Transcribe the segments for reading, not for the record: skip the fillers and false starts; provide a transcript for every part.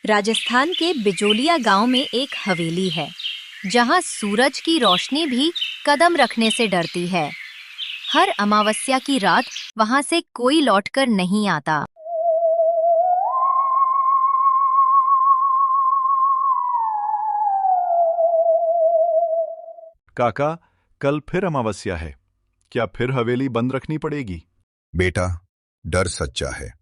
राजस्थान के बिजोलिया गांव में एक हवेली है जहां सूरज की रोशनी भी कदम रखने से डरती है। हर अमावस्या की रात वहां से कोई लौटकर नहीं आता। काका, कल फिर अमावस्या है। क्या फिर हवेली बंद रखनी पड़ेगी? बेटा, डर सच्चा है।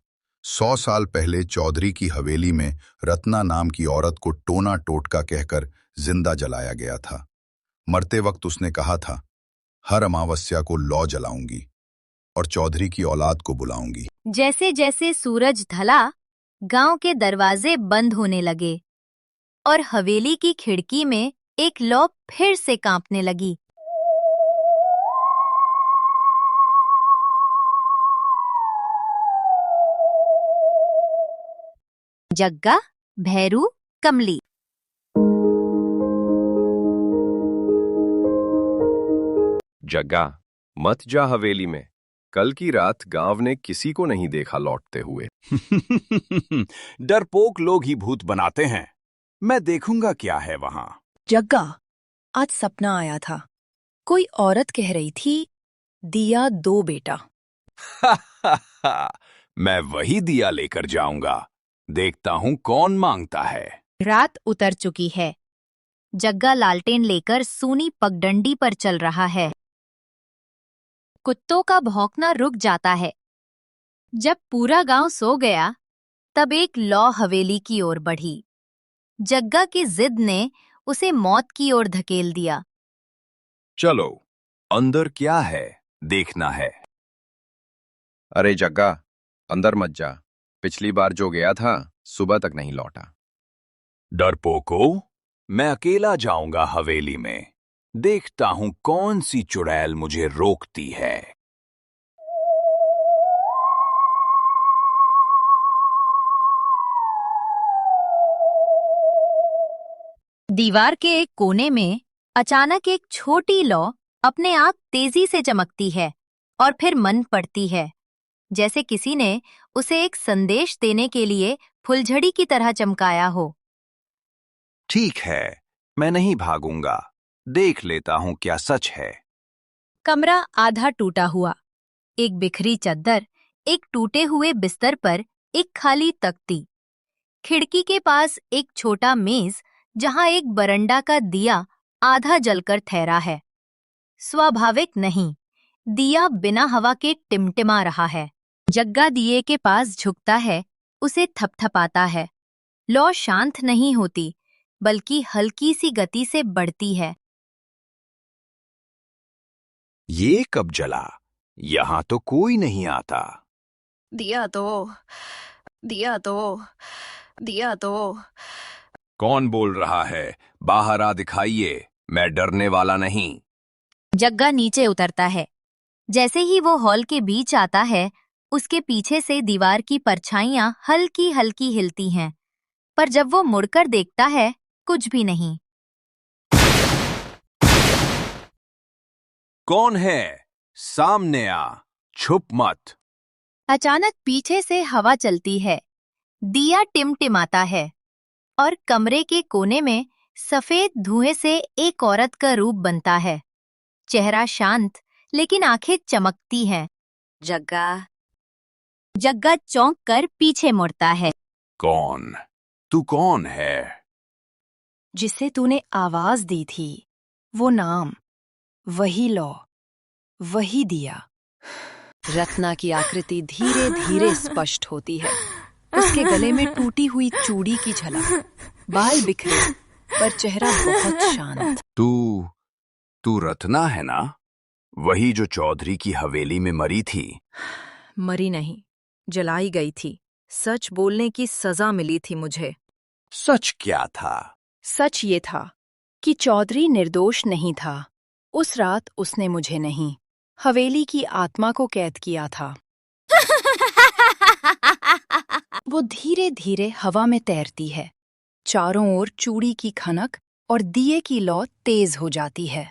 100 साल पहले चौधरी की हवेली में रत्ना नाम की औरत को टोना टोटका कहकर जिंदा जलाया गया था। मरते वक्त उसने कहा था, हर अमावस्या को लौ जलाऊंगी और चौधरी की औलाद को बुलाऊंगी। जैसे जैसे सूरज ढला, गांव के दरवाजे बंद होने लगे और हवेली की खिड़की में एक लौ फिर से कांपने लगी। जग्गा, भैरू, कमली। जग्गा, मत जा हवेली में। कल की रात गांव ने किसी को नहीं देखा लौटते हुए। डरपोक लोग ही भूत बनाते हैं। मैं देखूंगा क्या है वहां। जग्गा, आज सपना आया था। कोई औरत कह रही थी, दिया दो बेटा। मैं वही दिया लेकर जाऊंगा। देखता हूं कौन मांगता है। रात उतर चुकी है। जग्गा लालटेन लेकर सूनी पगडंडी पर चल रहा है। कुत्तों का भौंकना रुक जाता है। जब पूरा गांव सो गया, तब एक लौ हवेली की ओर बढ़ी। जग्गा की जिद ने उसे मौत की ओर धकेल दिया। चलो, अंदर क्या है देखना है। अरे जग्गा, अंदर मत जा। पिछली बार जो गया था, सुबह तक नहीं लौटा। डरपोको, मैं अकेला जाऊंगा हवेली में। देखता हूं कौन सी चुड़ैल मुझे रोकती है। दीवार के एक कोने में अचानक एक छोटी लौ अपने आप तेजी से चमकती है और फिर मन पड़ती है, जैसे किसी ने उसे एक संदेश देने के लिए फुलझड़ी की तरह चमकाया हो। ठीक है, मैं नहीं भागूंगा। देख लेता हूं क्या सच है। कमरा आधा टूटा हुआ, एक बिखरी चद्दर, एक टूटे हुए बिस्तर पर एक खाली तख्ती। खिड़की के पास एक छोटा मेज जहां एक बरंडा का दिया आधा जलकर ठहरा है। स्वाभाविक नहीं, दिया बिना हवा के टिमटिमा रहा है। जग्गा दिए के पास झुकता है, उसे थपथपाता है। लौ शांत नहीं होती, बल्कि हल्की सी गति से बढ़ती है। ये कब जला? यहां तो कोई नहीं आता। दिया दो, दिया दो, दिया दो। कौन बोल रहा है? बाहर आ दिखाइए। मैं डरने वाला नहीं। जग्गा नीचे उतरता है। जैसे ही वो हॉल के बीच आता है, उसके पीछे से दीवार की परछाइयां हल्की हल्की हिलती हैं, पर जब वो मुड़कर देखता है, कुछ भी नहीं। कौन है? सामने आ, छुप मत। अचानक पीछे से हवा चलती है, दिया टिमटिमाता है और कमरे के कोने में सफेद धुएं से एक औरत का रूप बनता है। चेहरा शांत, लेकिन आंखें चमकती हैं। जग्गा चौंक कर पीछे मुड़ता है। कौन? तू कौन है? जिसे तूने आवाज दी थी, वो नाम, वही लौ, वही दिया। रत्ना की आकृति धीरे धीरे स्पष्ट होती है। उसके गले में टूटी हुई चूड़ी की झलक, बाल बिखरे, पर चेहरा बहुत शांत। तू रत्ना है ना? वही जो चौधरी की हवेली में मरी थी। मरी नहीं, जलाई गई थी। सच बोलने की सजा मिली थी मुझे। सच क्या था? सच ये था कि चौधरी निर्दोष नहीं था। उस रात उसने मुझे नहीं, हवेली की आत्मा को कैद किया था। वो धीरे धीरे हवा में तैरती है। चारों ओर चूड़ी की खनक और दिए की लौ तेज हो जाती है।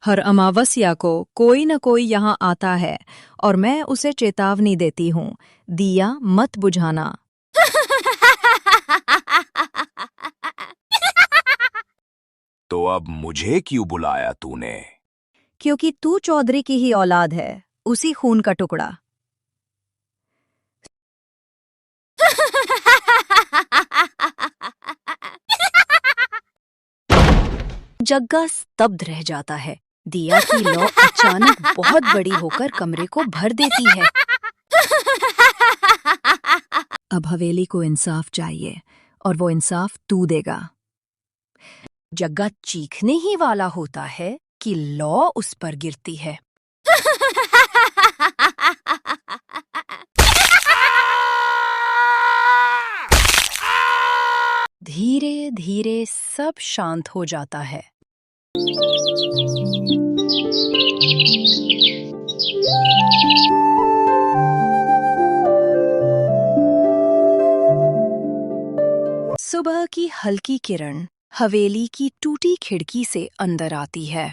हर अमावस्या को कोई न कोई यहाँ आता है और मैं उसे चेतावनी देती हूँ, दिया मत बुझाना। तो अब मुझे क्यों बुलाया तूने? क्योंकि तू चौधरी की ही औलाद है, उसी खून का टुकड़ा। जग्गा स्तब्ध रह जाता है। दिया की लौ अचानक बहुत बड़ी होकर कमरे को भर देती है। अब हवेली को इंसाफ चाहिए और वो इंसाफ तू देगा। जग्गा चीखने ही वाला होता है कि लौ उस पर गिरती है। धीरे धीरे सब शांत हो जाता है। सुबह की हल्की किरण हवेली की टूटी खिड़की से अंदर आती है।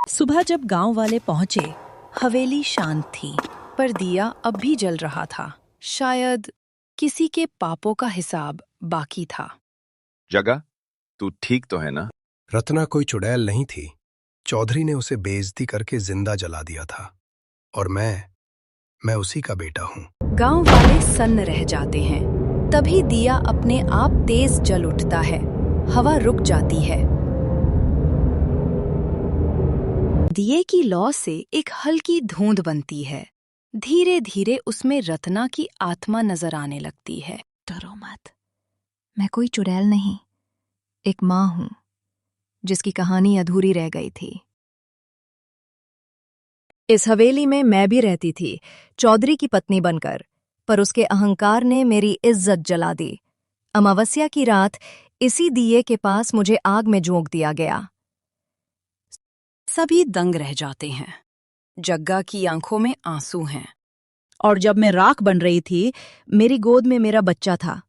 सुबह जब गांव वाले पहुंचे, हवेली शांत थी, पर दिया अब भी जल रहा था। शायद किसी के पापों का हिसाब बाकी था। जग्गा, तू ठीक तो है ना? रत्ना कोई चुड़ैल नहीं थी। चौधरी ने उसे बेइज्जती करके जिंदा जला दिया था, और मैं उसी का बेटा हूँ। गांव वाले सन्न रह जाते हैं। तभी दिया अपने आप तेज जल उठता है। हवा रुक जाती है। दिए की लौ से एक हल्की धुंध बनती है। धीरे धीरे उसमें रत्ना की आत्मा नजर आने लगती है। डरो मत, मैं कोई चुड़ैल नहीं, एक माँ हूं जिसकी कहानी अधूरी रह गई थी। इस हवेली में मैं भी रहती थी, चौधरी की पत्नी बनकर, पर उसके अहंकार ने मेरी इज्जत जला दी। अमावस्या की रात इसी दिए के पास मुझे आग में झोंक दिया गया। सभी दंग रह जाते हैं। जग्गा की आंखों में आंसू हैं। और जब मैं राख बन रही थी, मेरी गोद में मेरा बच्चा था,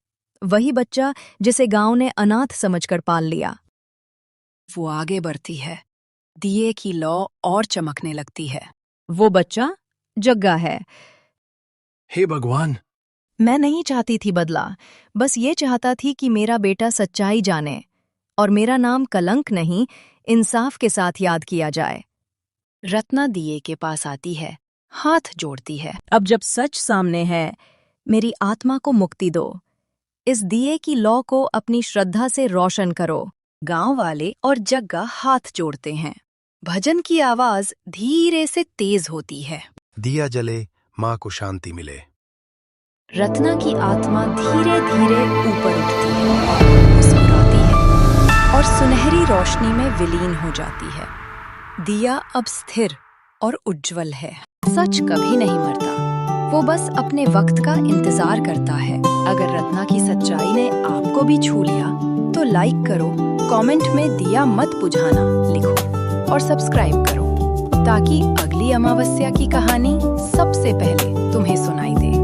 वही बच्चा जिसे गांव ने अनाथ समझकर पाल लिया। वो आगे बढ़ती है। दिए की लौ और चमकने लगती है। वो बच्चा जग्गा है। हे भगवान! मैं नहीं चाहती थी बदला, बस ये चाहता थी कि मेरा बेटा सच्चाई जाने और मेरा नाम कलंक नहीं, इंसाफ के साथ याद किया जाए। रत्ना दिए के पास आती है, हाथ जोड़ती है। अब जब सच सामने है, मेरी आत्मा को मुक्ति दो। इस दिए की लौ को अपनी श्रद्धा से रोशन करो। गांव वाले और जग्गा हाथ जोड़ते हैं। भजन की आवाज धीरे से तेज होती है। दिया जले, माँ को शांति मिले। रत्ना की आत्मा धीरे धीरे ऊपर उठती है, मुस्कुराती है और सुनहरी रोशनी में विलीन हो जाती है। दिया अब स्थिर और उज्जवल है। सच कभी नहीं मरता, वो बस अपने वक्त का इंतजार करता है। अगर रत्ना की सच्चाई ने आपको भी छू लिया तो लाइक करो, कमेंट में दिया मत बुझाना लिखो और सब्सक्राइब करो, ताकि अगली अमावस्या की कहानी सबसे पहले तुम्हें सुनाई दे।